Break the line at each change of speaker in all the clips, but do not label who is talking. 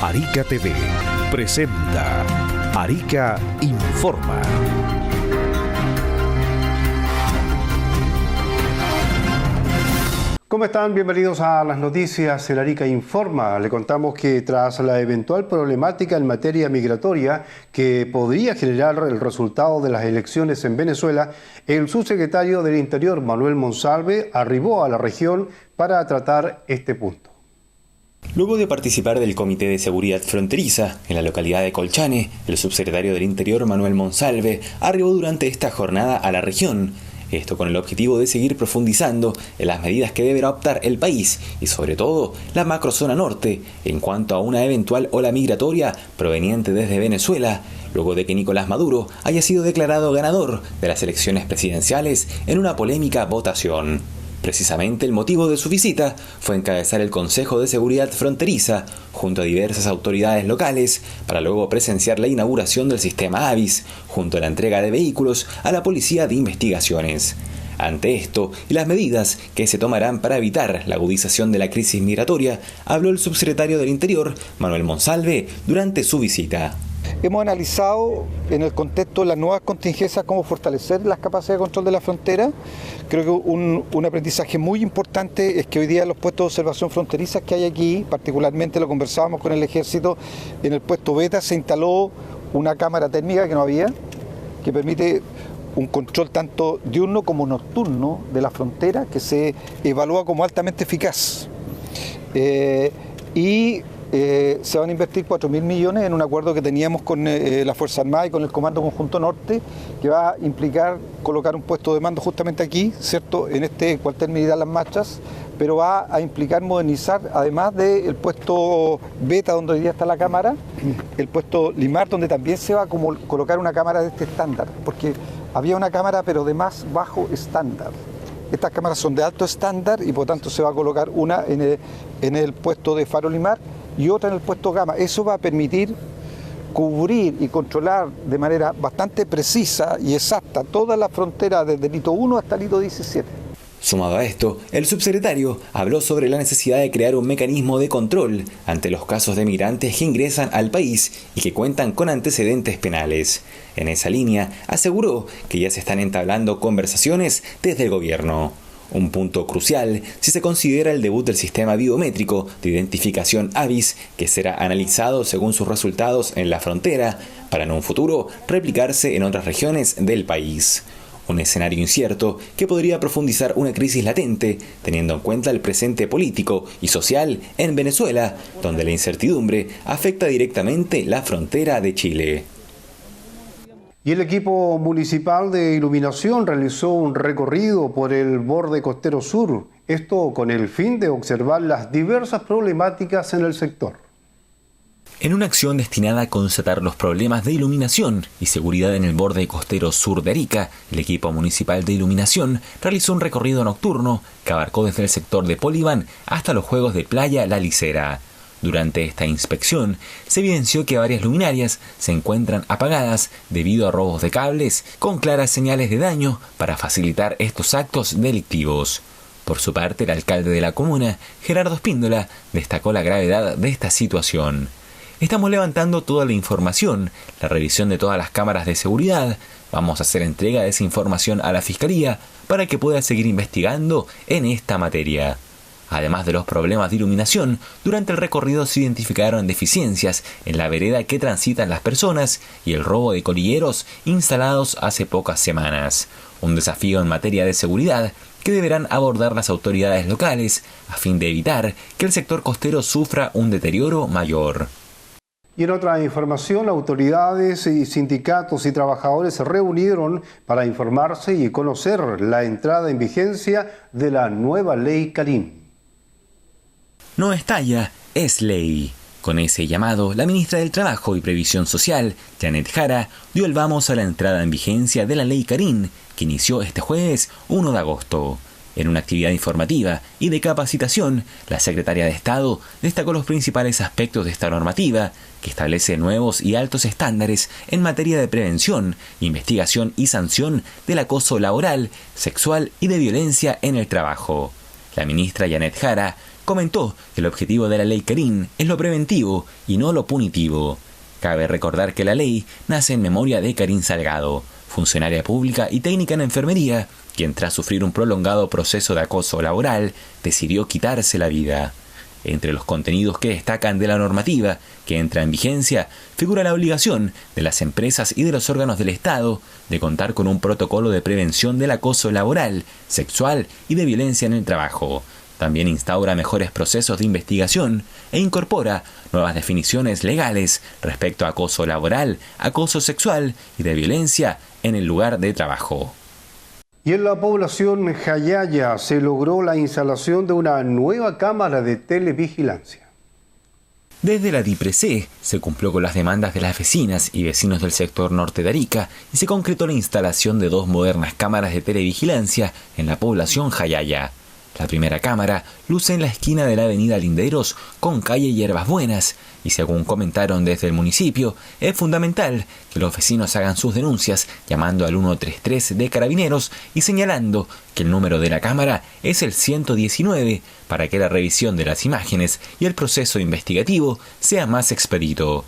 Arica TV presenta Arica Informa. ¿Cómo están? Bienvenidos a las noticias en Arica Informa. Le contamos que tras la eventual problemática en materia migratoria que podría generar el resultado de las elecciones en Venezuela, el subsecretario del Interior, Manuel Monsalve, arribó a la región para tratar este punto.
Luego de participar del Comité de Seguridad Fronteriza en la localidad de Colchane, el subsecretario del Interior, Manuel Monsalve, arribó durante esta jornada a la región. Esto con el objetivo de seguir profundizando en las medidas que deberá optar el país y sobre todo la macrozona norte en cuanto a una eventual ola migratoria proveniente desde Venezuela, luego de que Nicolás Maduro haya sido declarado ganador de las elecciones presidenciales en una polémica votación. Precisamente el motivo de su visita fue encabezar el Consejo de Seguridad Fronteriza junto a diversas autoridades locales para luego presenciar la inauguración del sistema AVIS junto a la entrega de vehículos a la Policía de Investigaciones. Ante esto y las medidas que se tomarán para evitar la agudización de la crisis migratoria, habló el subsecretario del Interior, Manuel Monsalve, durante su visita.
Hemos analizado en el contexto de las nuevas contingencias cómo fortalecer las capacidades de control de la frontera. Creo que un aprendizaje muy importante es que hoy día los puestos de observación fronterizas que hay aquí, particularmente lo conversábamos con el Ejército, en el puesto Beta se instaló una cámara térmica que no había, que permite un control tanto diurno como nocturno de la frontera, que se evalúa como altamente eficaz. Se van a invertir 4.000 millones en un acuerdo que teníamos con la Fuerza Armada y con el Comando Conjunto Norte, que va a implicar colocar un puesto de mando justamente aquí, ¿cierto?, en este cuartel militar Las Machas, pero va a implicar modernizar, además del puesto Beta, donde hoy día está la cámara, el puesto Limar, donde también se va a colocar una cámara de este estándar, porque había una cámara pero de más bajo estándar. Estas cámaras son de alto estándar y por tanto se va a colocar una en el puesto de Faro Limar y otra en el puesto Gama. Eso va a permitir cubrir y controlar de manera bastante precisa y exacta toda la frontera desde el hito 1 hasta el hito 17.
Sumado a esto, el subsecretario habló sobre la necesidad de crear un mecanismo de control ante los casos de migrantes que ingresan al país y que cuentan con antecedentes penales. En esa línea, aseguró que ya se están entablando conversaciones desde el gobierno. Un punto crucial si se considera el debut del sistema biométrico de identificación AVIS, que será analizado según sus resultados en la frontera, para en un futuro replicarse en otras regiones del país. Un escenario incierto que podría profundizar una crisis latente, teniendo en cuenta el presente político y social en Venezuela, donde la incertidumbre afecta directamente la frontera de Chile.
Y el equipo municipal de iluminación realizó un recorrido por el borde costero sur, esto con el fin de observar las diversas problemáticas en el sector.
En una acción destinada a constatar los problemas de iluminación y seguridad en el borde costero sur de Arica, el equipo municipal de iluminación realizó un recorrido nocturno que abarcó desde el sector de Polibán hasta los juegos de playa La Licera. Durante esta inspección, se evidenció que varias luminarias se encuentran apagadas debido a robos de cables, con claras señales de daño para facilitar estos actos delictivos. Por su parte, el alcalde de la comuna, Gerardo Espíndola, destacó la gravedad de esta situación. Estamos levantando toda la información, la revisión de todas las cámaras de seguridad. Vamos a hacer entrega de esa información a la Fiscalía para que pueda seguir investigando en esta materia. Además de los problemas de iluminación, durante el recorrido se identificaron deficiencias en la vereda que transitan las personas y el robo de colilleros instalados hace pocas semanas. Un desafío en materia de seguridad que deberán abordar las autoridades locales a fin de evitar que el sector costero sufra un deterioro mayor.
Y en otra información, autoridades y sindicatos y trabajadores se reunieron para informarse y conocer la entrada en vigencia de la nueva ley Karim.
No estalla, es ley. Con ese llamado, la ministra del Trabajo y Previsión Social, Janet Jara, dio el vamos a la entrada en vigencia de la ley Karim, que inició este jueves 1 de agosto. En una actividad informativa y de capacitación, la secretaria de Estado destacó los principales aspectos de esta normativa, que establece nuevos y altos estándares en materia de prevención, investigación y sanción del acoso laboral, sexual y de violencia en el trabajo. La ministra Janet Jara comentó que el objetivo de la ley Karim es lo preventivo y no lo punitivo. Cabe recordar que la ley nace en memoria de Karim Salgado, funcionaria pública y técnica en enfermería, quien tras sufrir un prolongado proceso de acoso laboral, decidió quitarse la vida. Entre los contenidos que destacan de la normativa que entra en vigencia, figura la obligación de las empresas y de los órganos del Estado de contar con un protocolo de prevención del acoso laboral, sexual y de violencia en el trabajo. También instaura mejores procesos de investigación e incorpora nuevas definiciones legales respecto a acoso laboral, acoso sexual y de violencia en el lugar de trabajo.
Y en la población Jayaya se logró la instalación de una nueva cámara de televigilancia.
Desde la DIPREC se cumplió con las demandas de las vecinas y vecinos del sector norte de Arica y se concretó la instalación de 2 modernas cámaras de televigilancia en la población Jayaya. La primera cámara luce en la esquina de la avenida Linderos con calle Hierbas Buenas y según comentaron desde el municipio, es fundamental que los vecinos hagan sus denuncias llamando al 133 de Carabineros y señalando que el número de la cámara es el 119 para que la revisión de las imágenes y el proceso investigativo sea más expedito.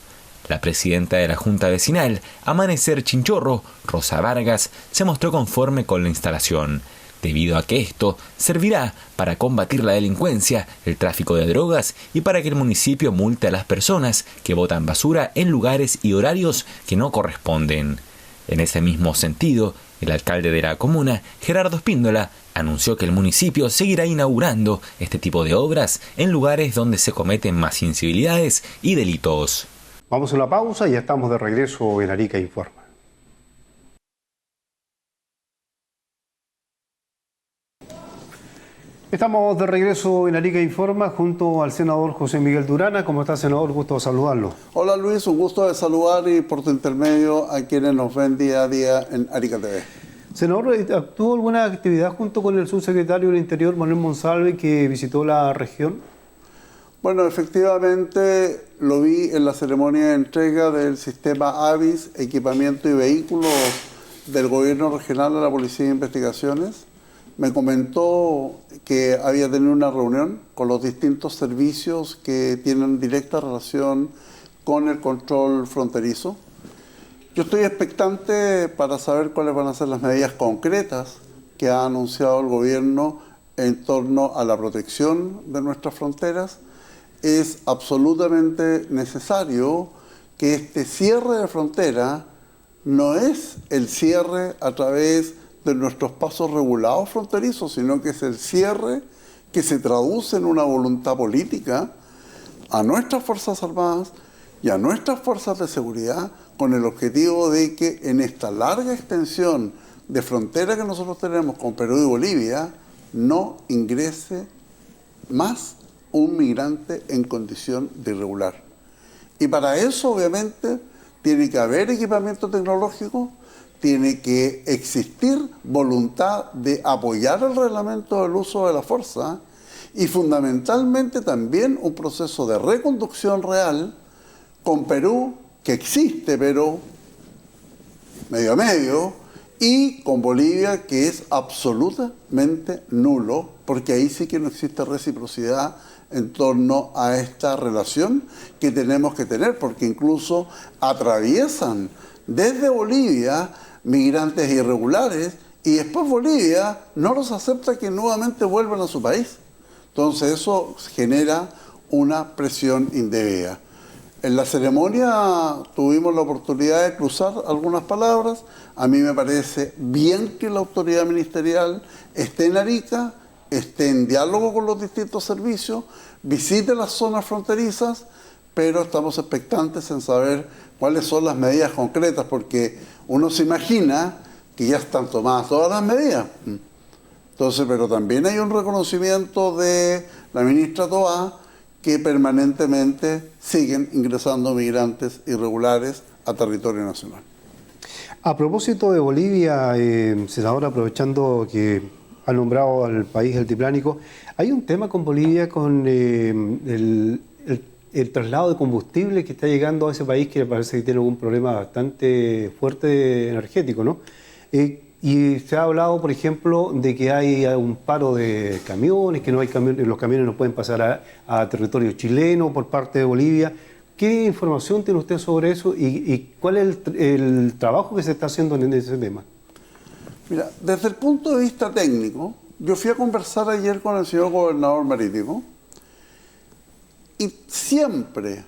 La presidenta de la Junta Vecinal, Amanecer Chinchorro, Rosa Vargas, se mostró conforme con la instalación, debido a que esto servirá para combatir la delincuencia, el tráfico de drogas y para que el municipio multe a las personas que botan basura en lugares y horarios que no corresponden. En ese mismo sentido, el alcalde de la comuna, Gerardo Espíndola, anunció que el municipio seguirá inaugurando este tipo de obras en lugares donde se cometen más incivilidades y delitos.
Vamos a una pausa y ya estamos de regreso en Arica Informa. Estamos de regreso en Arica Informa junto al senador José Miguel Durana. ¿Cómo está, senador? Gusto de saludarlo.
Hola Luis, un gusto de saludar y por tu intermedio a quienes nos ven día a día en Arica TV.
Senador, ¿tuvo alguna actividad junto con el subsecretario del Interior, Manuel Monsalve, que visitó la región?
Bueno, efectivamente lo vi en la ceremonia de entrega del sistema AVIS, equipamiento y vehículos del gobierno regional a la Policía de Investigaciones. Me comentó que había tenido una reunión con los distintos servicios que tienen directa relación con el control fronterizo. Yo estoy expectante para saber cuáles van a ser las medidas concretas que ha anunciado el gobierno en torno a la protección de nuestras fronteras. Es absolutamente necesario que este cierre de frontera no es el cierre a través de nuestros pasos regulados fronterizos, sino que es el cierre que se traduce en una voluntad política a nuestras Fuerzas Armadas y a nuestras fuerzas de seguridad con el objetivo de que en esta larga extensión de frontera que nosotros tenemos con Perú y Bolivia no ingrese más un migrante en condición de irregular. Y para eso obviamente tiene que haber equipamiento tecnológico, tiene que existir voluntad de apoyar el reglamento del uso de la fuerza y fundamentalmente también un proceso de reconducción real con Perú, que existe pero medio a medio, y con Bolivia, que es absolutamente nulo, porque ahí sí que no existe reciprocidad en torno a esta relación que tenemos que tener, porque incluso atraviesan desde Bolivia migrantes irregulares y después Bolivia no los acepta que nuevamente vuelvan a su país. Entonces eso genera una presión indebida. En la ceremonia tuvimos la oportunidad de cruzar algunas palabras. A mí me parece bien que la autoridad ministerial esté en Arica, esté en diálogo con los distintos servicios, visite las zonas fronterizas, pero estamos expectantes en saber cuáles son las medidas concretas, porque uno se imagina que ya están tomadas todas las medidas. Entonces, pero también hay un reconocimiento de la ministra Toá que permanentemente siguen ingresando migrantes irregulares a territorio nacional.
A propósito de Bolivia, senador, aprovechando que ha nombrado al país altiplánico, hay un tema con Bolivia con el traslado de combustible que está llegando a ese país que parece que tiene algún problema bastante fuerte energético, ¿no? Y se ha hablado, por ejemplo, de que hay un paro de camiones, que no hay camiones, los camiones no pueden pasar a territorio chileno por parte de Bolivia. ¿Qué información tiene usted sobre eso y cuál es el trabajo que se está haciendo en ese tema?
Mira, desde el punto de vista técnico, yo fui a conversar ayer con el señor gobernador marítimo y siempre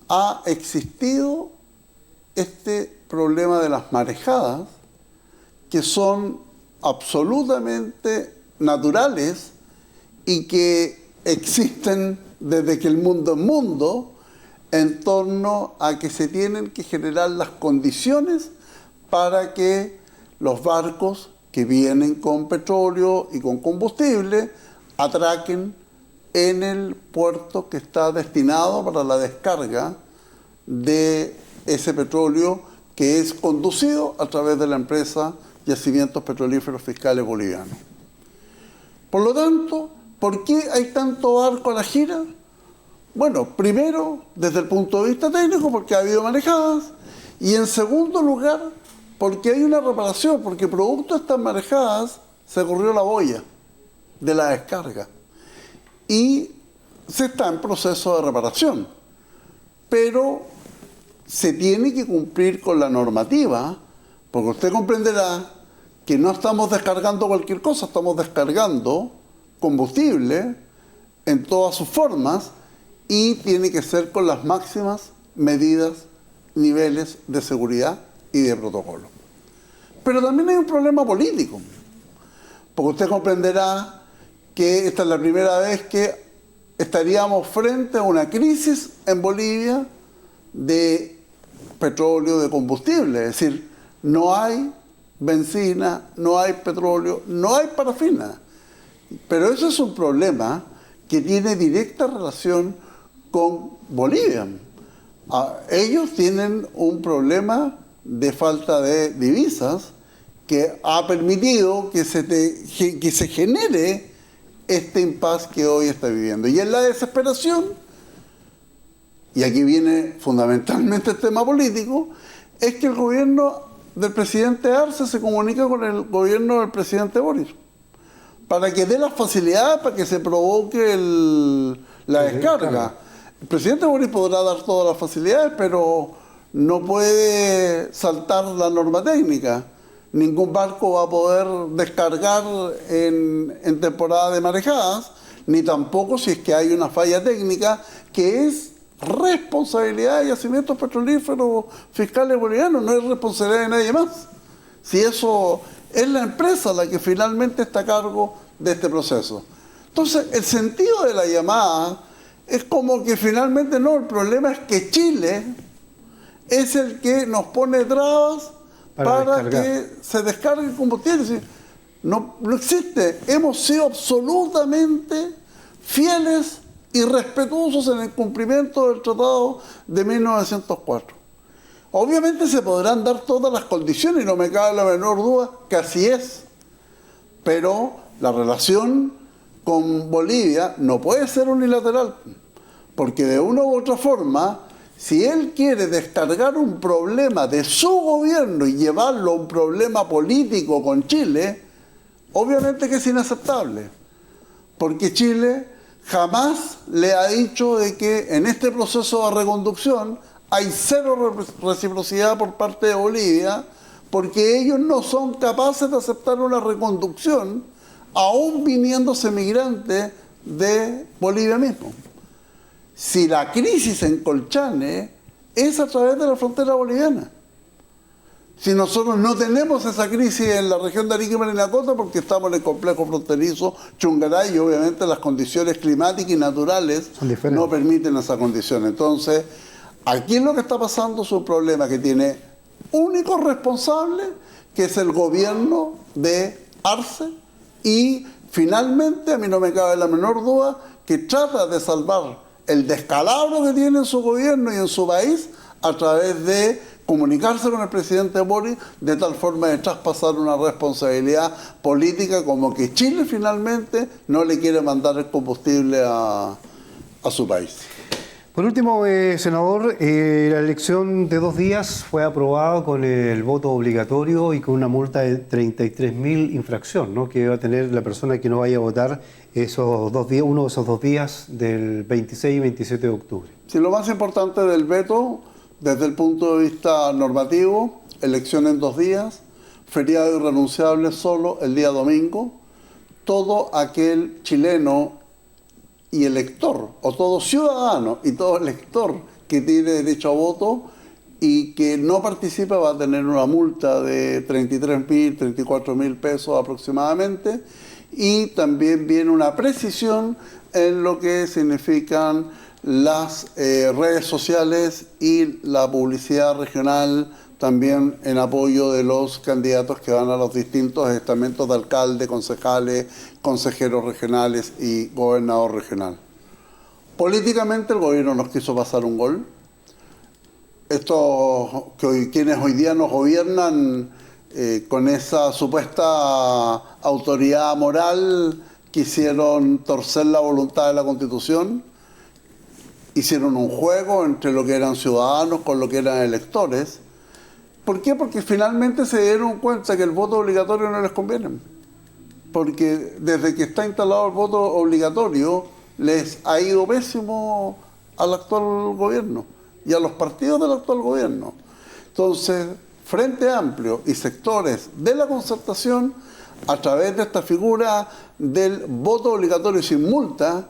ha existido este problema de las marejadas, que son absolutamente naturales y que existen desde que el mundo es mundo, en torno a que se tienen que generar las condiciones para que los barcos que vienen con petróleo y con combustible atraquen en el puerto que está destinado para la descarga de ese petróleo que es conducido a través de la empresa Yacimientos Petrolíferos Fiscales Bolivianos. Por lo tanto, ¿por qué hay tanto barco a la gira? Bueno, primero, desde el punto de vista técnico, porque ha habido marejadas, y en segundo lugar, porque hay una reparación, porque producto de estas marejadas se corrió la boya de la descarga y se está en proceso de reparación. Pero se tiene que cumplir con la normativa, porque usted comprenderá que no estamos descargando cualquier cosa, estamos descargando combustible en todas sus formas y tiene que ser con las máximas medidas, niveles de seguridad y de protocolo. Pero también hay un problema político, porque usted comprenderá que esta es la primera vez que estaríamos frente a una crisis en Bolivia de petróleo, de combustible, es decir, no hay benzina, no hay petróleo, no hay parafina. Pero eso es un problema que tiene directa relación con Bolivia. Ellos tienen un problema de falta de divisas que ha permitido que se genere este impasse que hoy está viviendo. Y en la desesperación, y aquí viene fundamentalmente el tema político, es que el gobierno del presidente Arce se comunica con el gobierno del presidente Boris para que dé las facilidades para que se provoque la descarga. El presidente Boris podrá dar todas las facilidades, pero no puede saltar la norma técnica. Ningún barco va a poder descargar en temporada de marejadas, ni tampoco si es que hay una falla técnica que es responsabilidad de Yacimientos Petrolíferos Fiscales Bolivianos, no es responsabilidad de nadie más. Si eso es la empresa la que finalmente está a cargo de este proceso. Entonces, el sentido de la llamada es como que finalmente no, el problema es que Chile es el que nos pone trabas para que se descargue el combustible. Es decir, no existe. Hemos sido absolutamente fieles y respetuosos en el cumplimiento del Tratado de 1904. Obviamente se podrán dar todas las condiciones, y no me cabe la menor duda que así es, pero la relación con Bolivia no puede ser unilateral, porque de una u otra forma, si él quiere descargar un problema de su gobierno y llevarlo a un problema político con Chile, obviamente que es inaceptable, porque Chile jamás le ha dicho de que en este proceso de reconducción hay cero reciprocidad por parte de Bolivia, porque ellos no son capaces de aceptar una reconducción, aún viniéndose migrantes de Bolivia mismo. Si la crisis en Colchane es a través de la frontera boliviana. Si nosotros no tenemos esa crisis en la región de Arica y Parinacota porque estamos en el complejo fronterizo Chungaray y obviamente las condiciones climáticas y naturales no permiten esa condición. Entonces, aquí lo que está pasando es un problema que tiene único responsable, que es el gobierno de Arce, y finalmente, a mí no me cabe la menor duda, que trata de salvar el descalabro que tiene en su gobierno y en su país a través de comunicarse con el presidente Boris de tal forma de traspasar una responsabilidad política como que Chile finalmente no le quiere mandar el combustible a su país.
Por último, senador, la elección de 2 días fue aprobada con el voto obligatorio y con una multa de 33.000 infracción, ¿no?, que va a tener la persona que no vaya a votar esos 2 días, uno de esos 2 días del 26 y 27 de octubre.
Sí, lo más importante del veto, desde el punto de vista normativo, elección en 2 días, feriado irrenunciable solo el día domingo, todo aquel chileno y elector, o todo ciudadano y todo elector que tiene derecho a voto y que no participa va a tener una multa de 33.000, 34.000 pesos aproximadamente, y también viene una precisión en lo que significan las redes sociales y la publicidad regional, también en apoyo de los candidatos que van a los distintos estamentos de alcalde, concejales, consejeros regionales y gobernador regional. Políticamente el gobierno nos quiso pasar un gol. Quienes hoy día nos gobiernan con esa supuesta autoridad moral quisieron torcer la voluntad de la Constitución, hicieron un juego entre lo que eran ciudadanos con lo que eran electores. ¿Por qué? Porque finalmente se dieron cuenta que el voto obligatorio no les conviene. Porque desde que está instalado el voto obligatorio, les ha ido pésimo al actual gobierno y a los partidos del actual gobierno. Entonces, Frente Amplio y sectores de la concertación, a través de esta figura del voto obligatorio sin multa,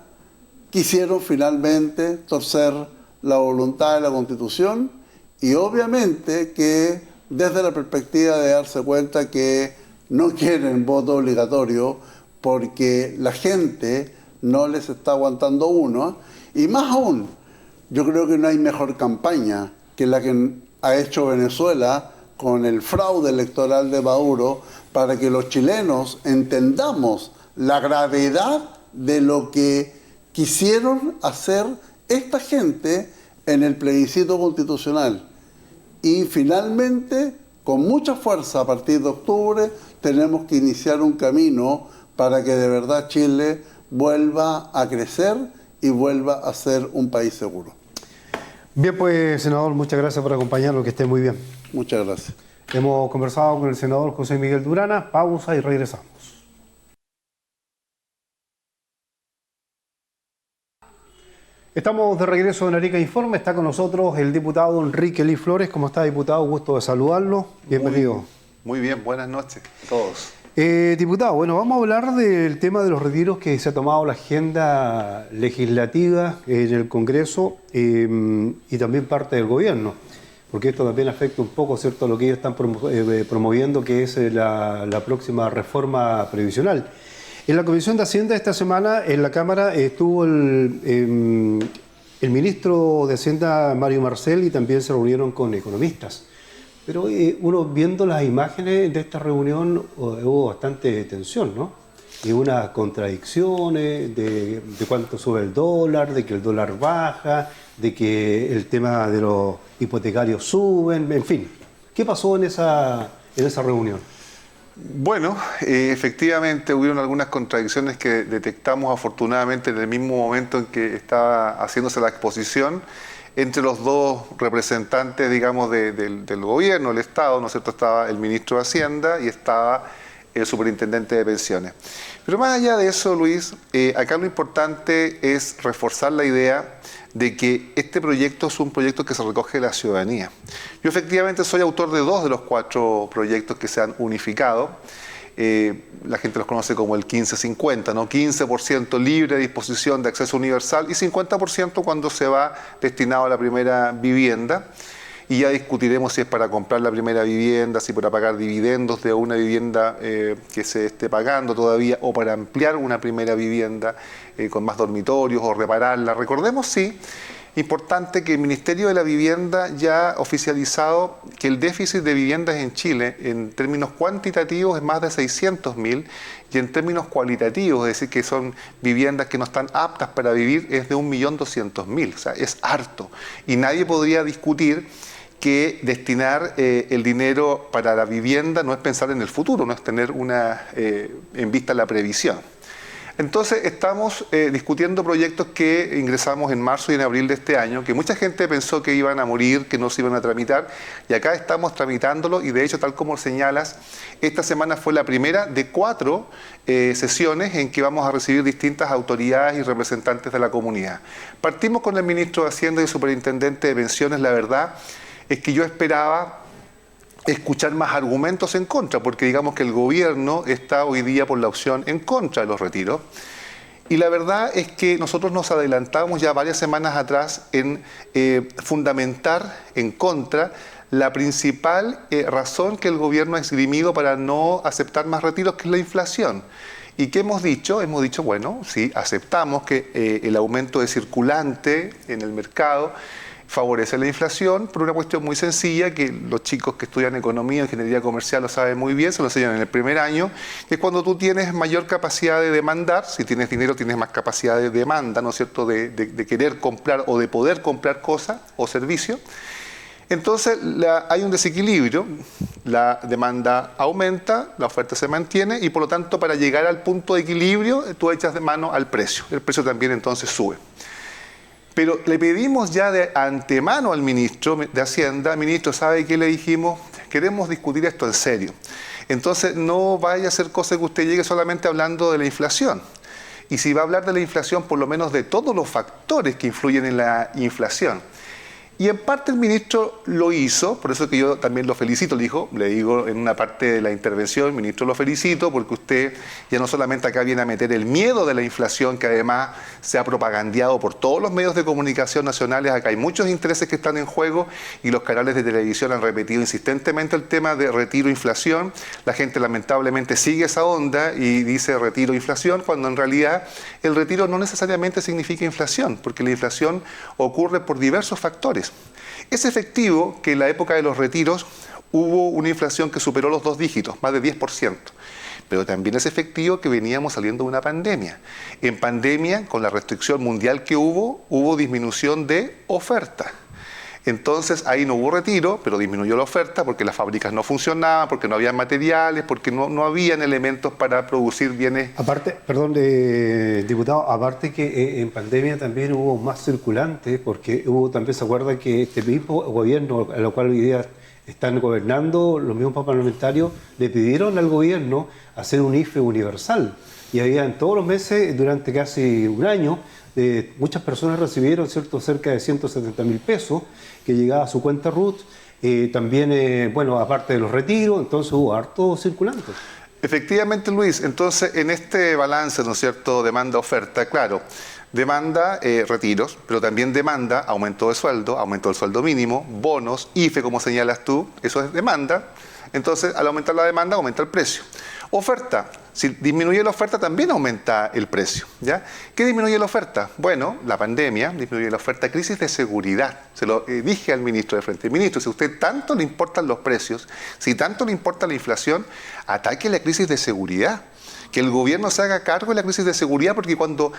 quisieron finalmente torcer la voluntad de la Constitución. Y obviamente que desde la perspectiva de darse cuenta que no quieren voto obligatorio porque la gente no les está aguantando uno. Y más aún, yo creo que no hay mejor campaña que la que ha hecho Venezuela con el fraude electoral de Maduro para que los chilenos entendamos la gravedad de lo que quisieron hacer esta gente en el plebiscito constitucional. Y finalmente, con mucha fuerza a partir de octubre, tenemos que iniciar un camino para que de verdad Chile vuelva a crecer y vuelva a ser un país seguro.
Bien, pues, senador, muchas gracias por acompañarnos, que esté muy bien.
Muchas gracias.
Hemos conversado con el senador José Miguel Durana. Pausa y regresamos. Estamos de regreso en Arica Informe. Está con nosotros el diputado Enrique Lee Flores. ¿Cómo está, diputado? Gusto de saludarlo. Bienvenido.
Muy bien, buenas noches a todos.
Diputado, bueno, vamos a hablar del tema de los retiros que se ha tomado la agenda legislativa en el Congreso y también parte del gobierno, porque esto también afecta un poco, ¿cierto?, lo que ellos están promoviendo, que es la próxima reforma previsional. En la Comisión de Hacienda esta semana, en la Cámara, estuvo el ministro de Hacienda, Mario Marcel, y también se reunieron con economistas. Pero uno viendo las imágenes de esta reunión hubo bastante tensión, ¿no? Y unas contradicciones de cuánto sube el dólar, de que el dólar baja, de que el tema de los hipotecarios suben, en fin. ¿Qué pasó en esa reunión?
Bueno, efectivamente hubieron algunas contradicciones que detectamos afortunadamente en el mismo momento en que estaba haciéndose la exposición entre los dos representantes, digamos, del gobierno, el Estado, ¿no es cierto? Estaba el ministro de Hacienda y estaba el superintendente de pensiones. Pero más allá de eso, Luis, acá lo importante es reforzar la idea de que este proyecto es un proyecto que se recoge de la ciudadanía. Yo efectivamente soy autor de 2 de los 4 proyectos que se han unificado. La gente los conoce como el 15-50, ¿no? 15% libre disposición de acceso universal y 50% cuando se va destinado a la primera vivienda. Y ya discutiremos si es para comprar la primera vivienda, si para pagar dividendos de una vivienda que se esté pagando todavía, o para ampliar una primera vivienda con más dormitorios o repararla. Recordemos, sí, importante que el Ministerio de la Vivienda ya ha oficializado que el déficit de viviendas en Chile, en términos cuantitativos, es más de 600.000, y en términos cualitativos, es decir, que son viviendas que no están aptas para vivir, es de 1.200.000. O sea, es harto. Y nadie podría discutir que destinar el dinero para la vivienda no es pensar en el futuro, no es tener en vista la previsión. Entonces estamos discutiendo proyectos que ingresamos en marzo y en abril de este año, que mucha gente pensó que iban a morir, que no se iban a tramitar, y acá estamos tramitándolo, y de hecho, tal como señalas, esta semana fue la primera de 4 sesiones en que vamos a recibir distintas autoridades y representantes de la comunidad. Partimos con el ministro de Hacienda y superintendente de pensiones. La verdad es que yo esperaba escuchar más argumentos en contra, porque digamos que el gobierno está hoy día por la opción en contra de los retiros. Y la verdad es que nosotros nos adelantamos ya varias semanas atrás en fundamentar en contra la principal razón que el gobierno ha esgrimido para no aceptar más retiros, que es la inflación. ¿Y qué hemos dicho? Hemos dicho, bueno, sí, aceptamos que el aumento de circulante en el mercado favorece la inflación por una cuestión muy sencilla, que los chicos que estudian economía, ingeniería comercial lo saben muy bien, se lo enseñan en el primer año, que es cuando tú tienes mayor capacidad de demandar, si tienes dinero tienes más capacidad de demanda, ¿no es cierto?, de querer comprar o de poder comprar cosas o servicios. Entonces hay un desequilibrio, la demanda aumenta, la oferta se mantiene y por lo tanto para llegar al punto de equilibrio tú echas de mano al precio, el precio también entonces sube. Pero le pedimos ya de antemano al ministro de Hacienda, ministro, ¿sabe qué le dijimos? Queremos discutir esto en serio. Entonces no vaya a ser cosa que usted llegue solamente hablando de la inflación. Y si va a hablar de la inflación, por lo menos de todos los factores que influyen en la inflación. Y en parte el ministro lo hizo, por eso que yo también lo felicito, le digo en una parte de la intervención, ministro, lo felicito porque usted ya no solamente acá viene a meter el miedo de la inflación, que además se ha propagandeado por todos los medios de comunicación nacionales, acá hay muchos intereses que están en juego y los canales de televisión han repetido insistentemente el tema de retiro-inflación, la gente lamentablemente sigue esa onda y dice retiro-inflación, cuando en realidad el retiro no necesariamente significa inflación, porque la inflación ocurre por diversos factores. Es efectivo que en la época de los retiros hubo una inflación que superó los 2 dígitos, más de 10%. Pero también es efectivo que veníamos saliendo de una pandemia. En pandemia, con la restricción mundial que hubo disminución de oferta. Entonces ahí no hubo retiro, pero disminuyó la oferta porque las fábricas no funcionaban, porque no había materiales, porque no habían elementos para producir bienes.
Aparte, perdón, diputado, aparte que en pandemia también hubo más circulantes, porque también se acuerda que este mismo gobierno, a lo cual hoy día están gobernando, los mismos parlamentarios le pidieron al gobierno hacer un IFE universal. Y había en todos los meses, durante casi un año, muchas personas recibieron cerca de 170.000 pesos que llegaba a su cuenta RUT. También, aparte de los retiros, entonces hubo harto circulantes.
Efectivamente, Luis. Entonces, en este balance, ¿no es cierto?, demanda-oferta, claro, demanda retiros, pero también demanda aumento de sueldo, aumento del sueldo mínimo, bonos, IFE, como señalas tú, eso es demanda. Entonces, al aumentar la demanda, aumenta el precio. Oferta. Si disminuye la oferta, también aumenta el precio, ¿ya? ¿Qué disminuye la oferta? Bueno, la pandemia disminuye la oferta, crisis de seguridad. Se lo dije al ministro de frente. Ministro, si a usted tanto le importan los precios, si tanto le importa la inflación, ataque la crisis de seguridad. Que el gobierno se haga cargo de la crisis de seguridad, porque cuando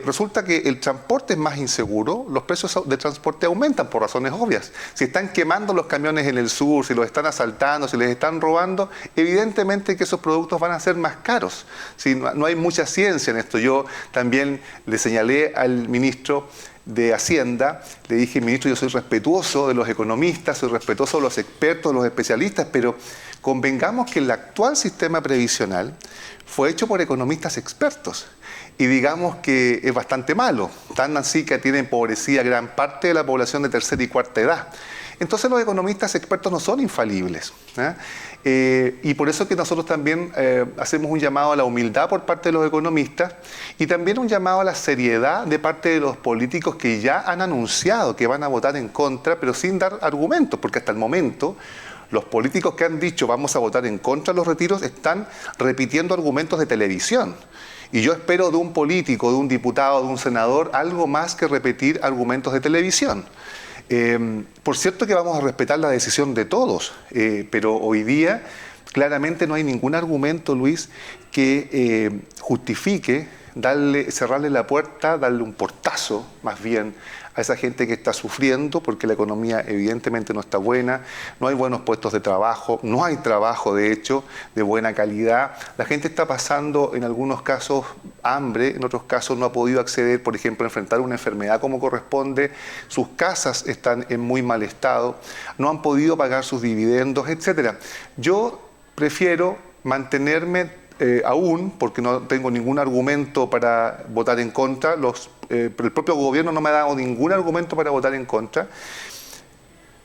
resulta que el transporte es más inseguro, los precios de transporte aumentan por razones obvias. Si están quemando los camiones en el sur, si los están asaltando, si les están robando, evidentemente que esos productos van a ser más caros. Si no hay mucha ciencia en esto. Yo también le señalé al ministro de Hacienda, le dije, ministro, yo soy respetuoso de los economistas, soy respetuoso de los expertos, de los especialistas, pero convengamos que el actual sistema previsional fue hecho por economistas expertos y digamos que es bastante malo, tan así que tiene empobrecida gran parte de la población de tercera y cuarta edad. Entonces los economistas expertos no son infalibles, ¿eh? Y por eso que nosotros también hacemos un llamado a la humildad por parte de los economistas y también un llamado a la seriedad de parte de los políticos que ya han anunciado que van a votar en contra, pero sin dar argumentos, porque hasta el momento los políticos que han dicho vamos a votar en contra de los retiros están repitiendo argumentos de televisión. Y yo espero de un político, de un diputado, de un senador, algo más que repetir argumentos de televisión. Por cierto que vamos a respetar la decisión de todos, pero hoy día claramente no hay ningún argumento, Luis, que justifique cerrarle la puerta, darle un portazo más bien a esa gente que está sufriendo porque la economía evidentemente no está buena, no hay buenos puestos de trabajo, no hay trabajo de hecho de buena calidad. La gente está pasando en algunos casos hambre, en otros casos no ha podido acceder, por ejemplo, a enfrentar una enfermedad como corresponde, sus casas están en muy mal estado, no han podido pagar sus dividendos, etc. Yo prefiero mantenerme aún, porque no tengo ningún argumento para votar en contra, el propio gobierno no me ha dado ningún argumento para votar en contra,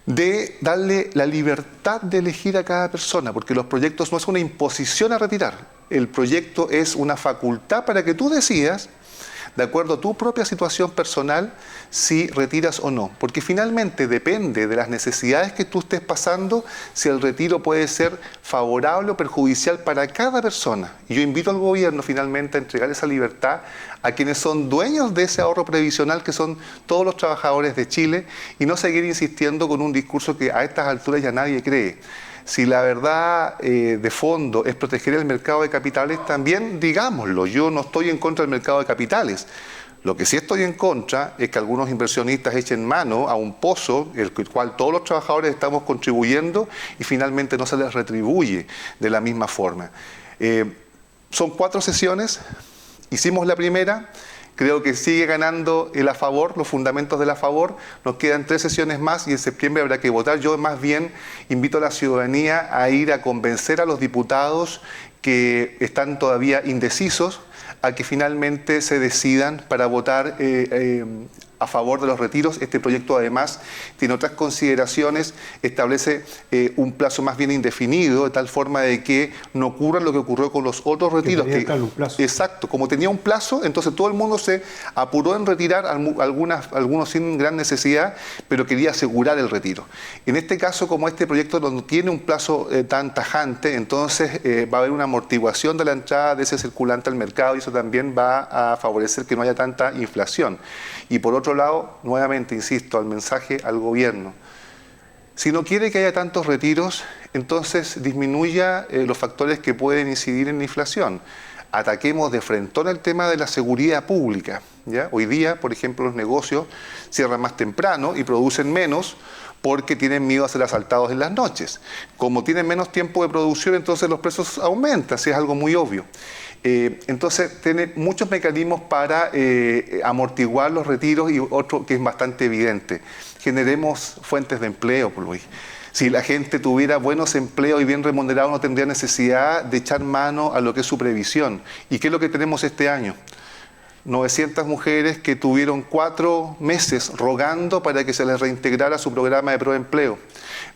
de darle la libertad de elegir a cada persona, porque los proyectos no es una imposición a retirar, el proyecto es una facultad para que tú decidas, de acuerdo a tu propia situación personal, si retiras o no. Porque finalmente depende de las necesidades que tú estés pasando, si el retiro puede ser favorable o perjudicial para cada persona. Y yo invito al gobierno finalmente a entregar esa libertad a quienes son dueños de ese ahorro previsional, que son todos los trabajadores de Chile, y no seguir insistiendo con un discurso que a estas alturas ya nadie cree. Si la verdad de fondo es proteger el mercado de capitales, también digámoslo, yo no estoy en contra del mercado de capitales. Lo que sí estoy en contra es que algunos inversionistas echen mano a un pozo, el cual todos los trabajadores estamos contribuyendo y finalmente no se les retribuye de la misma forma. Son 4 sesiones, hicimos la primera. Creo que sigue ganando el a favor, los fundamentos del a favor. Nos quedan 3 sesiones más y en septiembre habrá que votar. Yo más bien invito a la ciudadanía a ir a convencer a los diputados que están todavía indecisos a que finalmente se decidan para votar a favor de los retiros. Este proyecto además tiene otras consideraciones, establece un plazo más bien indefinido, de tal forma de que no ocurra lo que ocurrió con los otros retiros. Exacto, como tenía un plazo, entonces todo el mundo se apuró en retirar, algunos sin gran necesidad, pero quería asegurar el retiro. En este caso, como este proyecto no tiene un plazo tan tajante, entonces va a haber una amortiguación de la entrada de ese circulante al mercado y eso también va a favorecer que no haya tanta inflación. Y por otro lado, nuevamente insisto, al mensaje al gobierno. Si no quiere que haya tantos retiros, entonces disminuya los factores que pueden incidir en la inflación. Ataquemos de frentón el tema de la seguridad pública, ¿ya? Hoy día, por ejemplo, los negocios cierran más temprano y producen menos porque tienen miedo a ser asaltados en las noches. Como tienen menos tiempo de producción, entonces los precios aumentan, si es algo muy obvio. Entonces tiene muchos mecanismos para amortiguar los retiros y otro que es bastante evidente. Generemos fuentes de empleo, Luis. Si la gente tuviera buenos empleos y bien remunerados, no tendría necesidad de echar mano a lo que es su previsión. ¿Y qué es lo que tenemos este año? 900 mujeres que tuvieron 4 meses rogando para que se les reintegrara su programa de proempleo.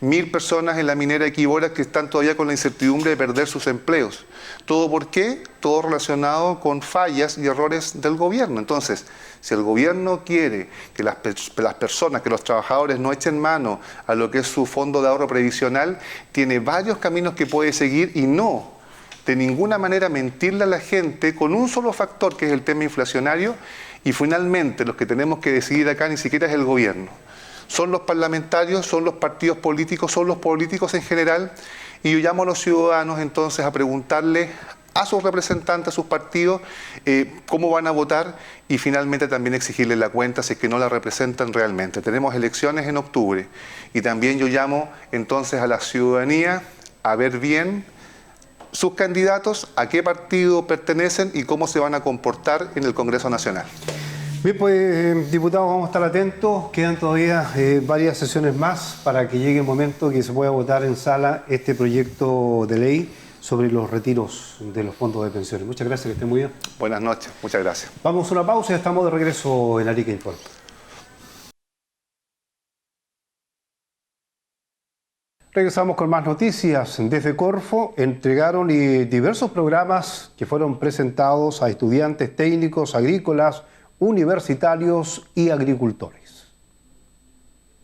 1000 personas en la minera Equibora que están todavía con la incertidumbre de perder sus empleos. ¿Todo por qué? Todo relacionado con fallas y errores del gobierno. Entonces, si el gobierno quiere que las personas, que los trabajadores no echen mano a lo que es su fondo de ahorro previsional, tiene varios caminos que puede seguir y no de ninguna manera mentirle a la gente con un solo factor, que es el tema inflacionario, y finalmente los que tenemos que decidir acá ni siquiera es el gobierno. Son los parlamentarios, son los partidos políticos, son los políticos en general, y yo llamo a los ciudadanos entonces a preguntarle a sus representantes, a sus partidos, cómo van a votar y finalmente también exigirles la cuenta si es que no la representan realmente. Tenemos elecciones en octubre y también yo llamo entonces a la ciudadanía a ver bien sus candidatos, a qué partido pertenecen y cómo se van a comportar en el Congreso Nacional.
Bien, pues diputados, vamos a estar atentos. Quedan todavía varias sesiones más para que llegue el momento que se pueda votar en sala este proyecto de ley sobre los retiros de los fondos de pensiones. Muchas gracias, que estén muy bien.
Buenas noches, muchas gracias.
Vamos a una pausa y estamos de regreso en Arica Informa. Regresamos con más noticias. Desde Corfo entregaron diversos programas que fueron presentados a estudiantes técnicos, agrícolas, universitarios y agricultores.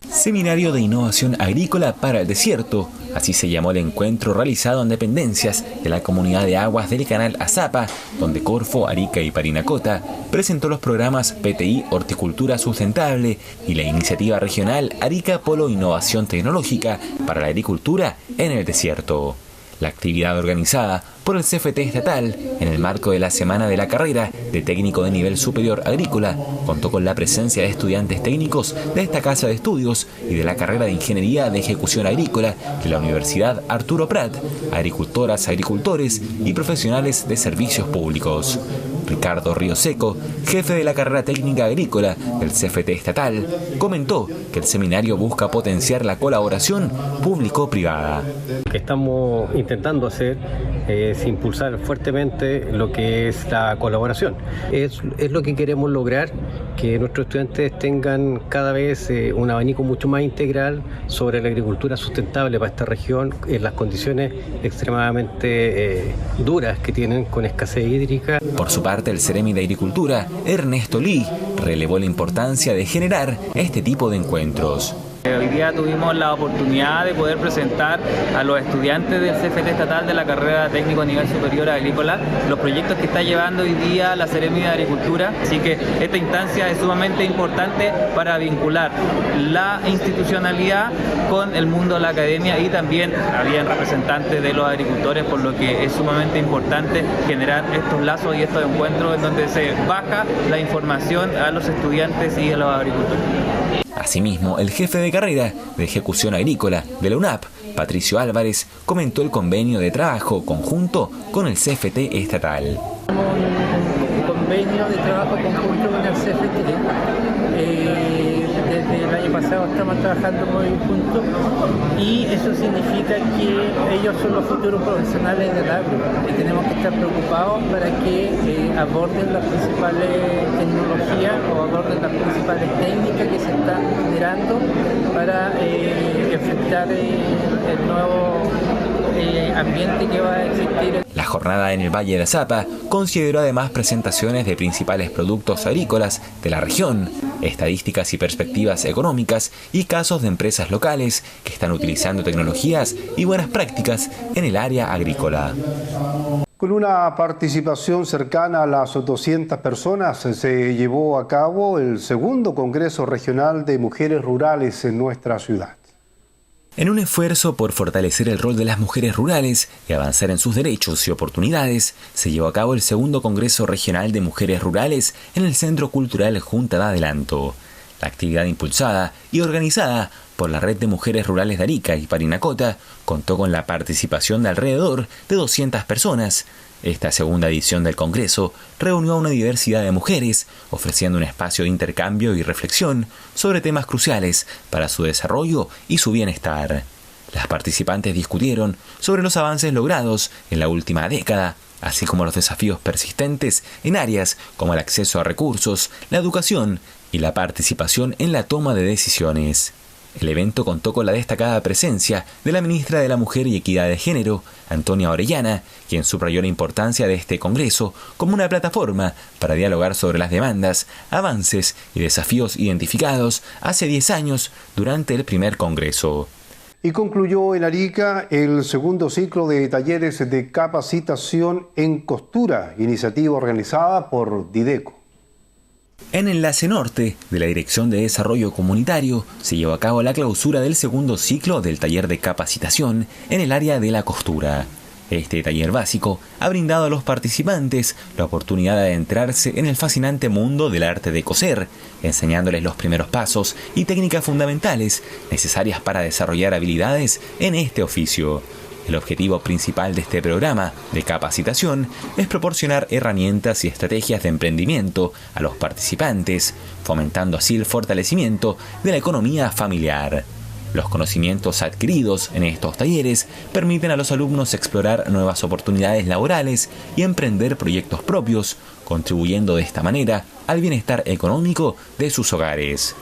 Seminario de Innovación Agrícola para el Desierto, así se llamó el encuentro realizado en dependencias de la Comunidad de Aguas del Canal Azapa, donde Corfo, Arica y Parinacota presentó los programas PTI Horticultura Sustentable y la iniciativa regional Arica Polo Innovación Tecnológica para la Agricultura en el Desierto. La actividad organizada por el CFT estatal en el marco de la Semana de la Carrera de Técnico de Nivel Superior Agrícola contó con la presencia de estudiantes técnicos de esta casa de estudios y de la carrera de Ingeniería de Ejecución Agrícola de la Universidad Arturo Prat, agricultoras, agricultores y profesionales de servicios públicos. Ricardo Ríoseco, jefe de la carrera técnica agrícola del CFT estatal, comentó que el seminario busca potenciar la colaboración público-privada.
Lo que estamos intentando hacer es impulsar fuertemente lo que es la colaboración. Es lo que queremos lograr, que nuestros estudiantes tengan cada vez un abanico mucho más integral sobre la agricultura sustentable para esta región en las condiciones extremadamente duras que tienen con escasez hídrica.
Por su parte, el Ceremi de Agricultura, Ernesto Lee, relevó la importancia de generar este tipo de encuentros.
Hoy día tuvimos la oportunidad de poder presentar a los estudiantes del CFT estatal de la carrera técnico a nivel superior agrícola los proyectos que está llevando hoy día la Ceremi de Agricultura. Así que esta instancia es sumamente importante para vincular la institucionalidad con el mundo de la academia, y también habían representantes de los agricultores, por lo que es sumamente importante generar estos lazos y estos encuentros en donde se baja la información a los estudiantes y a los agricultores.
Asimismo, el jefe de carrera de Ejecución Agrícola de la UNAP, Patricio Álvarez, comentó el convenio de trabajo conjunto con el CFT estatal.
Un convenio de trabajo conjunto con el CFT. Desde el año pasado estamos trabajando muy juntos, y eso significa que ellos son los futuros profesionales del agro y tenemos que estar preocupados para que aborden las principales tecnologías o aborden las principales técnicas que se están generando para enfrentar el nuevo ambiente que va a existir.
La jornada en el Valle de Azapa consideró además presentaciones de principales productos agrícolas de la región, estadísticas y perspectivas económicas y casos de empresas locales que están utilizando tecnologías y buenas prácticas en el área agrícola.
Con una participación cercana a las 200 personas se llevó a cabo el segundo Congreso Regional de Mujeres Rurales en nuestra ciudad.
En un esfuerzo por fortalecer el rol de las mujeres rurales y avanzar en sus derechos y oportunidades, se llevó a cabo el segundo Congreso Regional de Mujeres Rurales en el Centro Cultural Junta de Adelanto. La actividad impulsada y organizada por la Red de Mujeres Rurales de Arica y Parinacota contó con la participación de alrededor de 200 personas. Esta segunda edición del Congreso reunió a una diversidad de mujeres, ofreciendo un espacio de intercambio y reflexión sobre temas cruciales para su desarrollo y su bienestar. Las participantes discutieron sobre los avances logrados en la última década, así como los desafíos persistentes en áreas como el acceso a recursos, la educación y la participación en la toma de decisiones. El evento contó con la destacada presencia de la ministra de la Mujer y Equidad de Género, Antonia Orellana, quien subrayó la importancia de este congreso como una plataforma para dialogar sobre las demandas, avances y desafíos identificados hace 10 años durante el primer congreso.
Y concluyó en Arica el segundo ciclo de talleres de capacitación en costura, iniciativa organizada por Dideco.
En Enlace Norte de la Dirección de Desarrollo Comunitario se llevó a cabo la clausura del segundo ciclo del taller de capacitación en el área de la costura. Este taller básico ha brindado a los participantes la oportunidad de adentrarse en el fascinante mundo del arte de coser, enseñándoles los primeros pasos y técnicas fundamentales necesarias para desarrollar habilidades en este oficio. El objetivo principal de este programa de capacitación es proporcionar herramientas y estrategias de emprendimiento a los participantes, fomentando así el fortalecimiento de la economía familiar. Los conocimientos adquiridos en estos talleres permiten a los alumnos explorar nuevas oportunidades laborales y emprender proyectos propios, contribuyendo de esta manera al bienestar económico de sus hogares.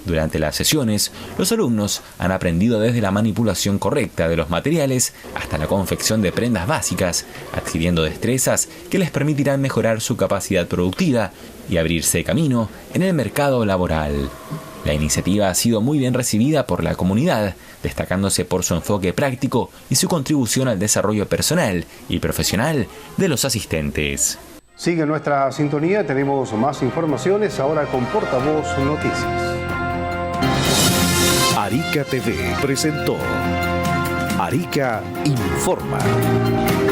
Durante las sesiones, los alumnos han aprendido desde la manipulación correcta de los materiales hasta la confección de prendas básicas, adquiriendo destrezas que les permitirán mejorar su capacidad productiva y abrirse camino en el mercado laboral. La iniciativa ha sido muy bien recibida por la comunidad, destacándose por su enfoque práctico y su contribución al desarrollo personal y profesional de los asistentes.
Sigue nuestra sintonía, tenemos más informaciones ahora con Portavoz Noticias.
Arica TV presentó Arica Informa.